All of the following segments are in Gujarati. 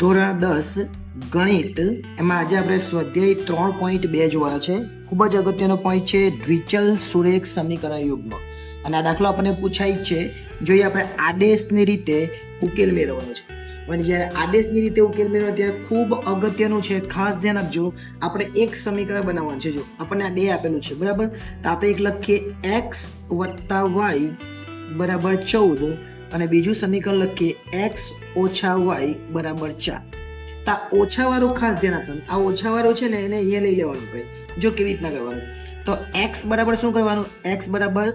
ધોરણ 10 ગણિત એમાં આજે આપણે સ્વાધ્યાય 3.2 જોવાના છે. ખૂબ જ અગત્યનો પોઈન્ટ છે દ્વિચલ સુરેખ સમીકરણ યુગ્મ. અને આ દાખલો આપણને પૂછાય છે જોઈએ આપણે આદેશની રીતે ઉકેલ મેળવવાનો છે. અને જ્યારે આદેશની રીતે ઉકેલ મેળવવાનો ત્યારે ખૂબ અગત્યનું છે, ખાસ ધ્યાન આપજો. આપણે એક સમીકરણ બનાવવાનું છે. જો આપણને આ બે આપેલું છે બરાબર, તો આપણે એક લખીએ x + y બરાબર 14 અને બીજું સમીકરણ લખીએ x - y બરાબર 4. તો આ ઓછાવાળું ખાસ ધ્યાન આપવાનું. આ ઓછાવાળું છે ને એને અહીંયા લઈ લેવાનું. આપણે જો કેવી રીતના કરવાનું, તો x બરાબર શું કરવાનું, x બરાબર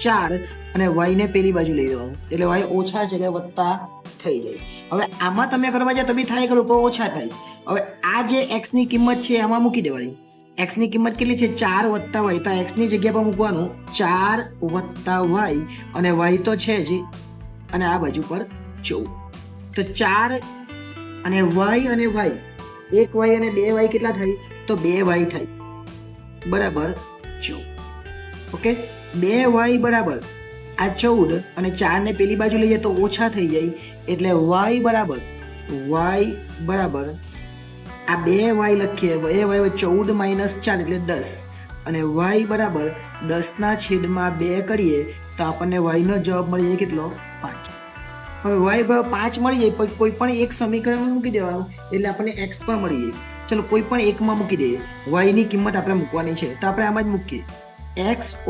4 અને y ને પેલી બાજુ લઈ લેવાનું, એટલે y ઓછા છે એટલે વત્તા થઈ જાય. હવે આમાં તમે કરવા જાય તો બી થાય કરું પણ ઓછા થાય. હવે આ જે x ની કિંમત છે આમાં મૂકી દેવાની. x ની કિંમત કેટલી છે 4 + y, તો x ની જગ્યા પર મૂકવાનું 4 + y અને y તો છે જ, અને આ બાજુ પર 14. તો 4 અને y અને y, એક y અને બે y કેટલા થાય, તો 2y થાય બરાબર 14. ઓકે, 2y બરાબર આ 14 અને 4 ને પેલી બાજુ લઈએ તો ઓછા થઈ જાય, એટલે y બરાબર આ 2y લખીએ, 2y 14 - 4 એટલે 10 અને y બરાબર 10/2 કરીએ તો આપણને y નો જવાબ મળી જાય કેટલો, 5. હવે y બરાબર 5 મળી જાય, કોઈ પણ એક સમીકરણમાં મૂકી દેવાનું એટલે આપણને x પણ મળી જાય. ચલો કોઈ પણ એકમાં મૂકી દઈએ, y ની કિંમત આપણે મૂકવાની છે તો આપણે આમાં જ મૂકીએ, x -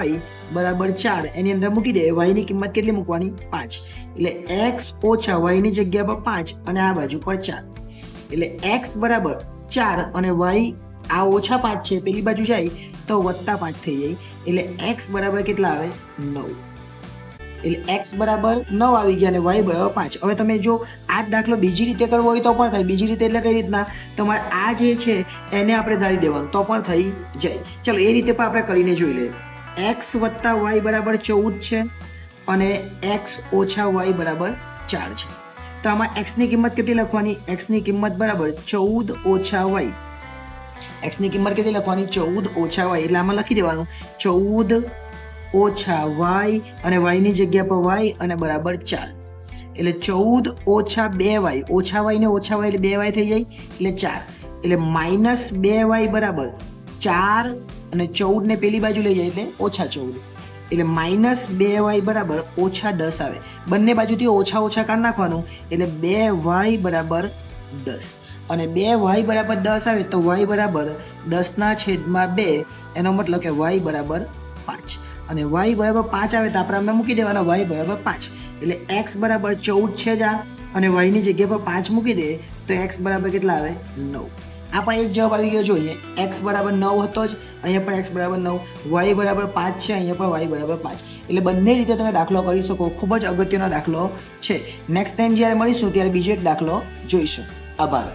y બરાબર 4, એની અંદર મૂકી દઈએ. y ની કિંમત કેટલી મૂકવાની, 5, એટલે x - y ની જગ્યા પર 5 અને આ બાજુ પર 4, એટલે x બરાબર 4 અને y આ ઓછા 5 છે પેલી બાજુ જાય તો +5 થઈ જાય, એટલે x બરાબર કેટલા આવે, 9. એટલે x બરાબર 9 આવી ગયા અને y બરાબર 5. હવે તમે જો આ જ દાખલો બીજી રીતે કરવો હોય તો પણ થાય. બીજી રીતે એટલે કઈ રીતના, તમારે આ જે છે એને આપણે ધારી દેવાનું તો પણ થઈ જાય. ચલો એ રીતે પણ આપણે કરીને જોઈ લઈએ. x + y બરાબર 14 છે અને x - y બરાબર 4 છે. તો આમાં x ની કિંમત કેટલી લખવાની, x ની કિંમત બરાબર 14 - y. x ની કિંમત કેટલી લખવાની, 14 - y, એટલે આમાં લખી દેવાનું 14 - y અને y ની જગ્યા પર y અને બરાબર 4, એટલે 14 - 2y, ઓછા y ને ઓછા y એટલે 2y થઈ જાય એટલે 4, એટલે -2y બરાબર 4 અને 14 ને પેલી બાજુ લઈ જાય એટલે -14, એટલે -2y બરાબર -10 આવે. બંને બાજુથી ઓછા ઓછા કાઢી નાખવાનું એટલે 2y બરાબર 10 અને 2y બરાબર 10 આવે તો y બરાબર 10/2, એનો મતલબ કે y બરાબર 5 અને y બરાબર 5 આવે તો આપણે મૂકી દેવાના y બરાબર 5, એટલે x બરાબર 14 છે જ અને y ની જગ્યા પર 5 મૂકી દે તો x બરાબર કેટલા આવે, 9. આ પણ એક જવાબ આવી ગયો. જોઈએ x બરાબર 9 હતો જ, અહીંયા પણ x બરાબર 9, y બરાબર 5 છે, અહીંયા પણ y બરાબર 5. એટલે બંને રીતે તમે દાખલો કરી શકો. ખૂબ જ અગત્યનો દાખલો છે. નેક્સ્ટ ટાઈમ જ્યારે મળીશું ત્યારે બીજો એક દાખલો જોઈશું. આભાર.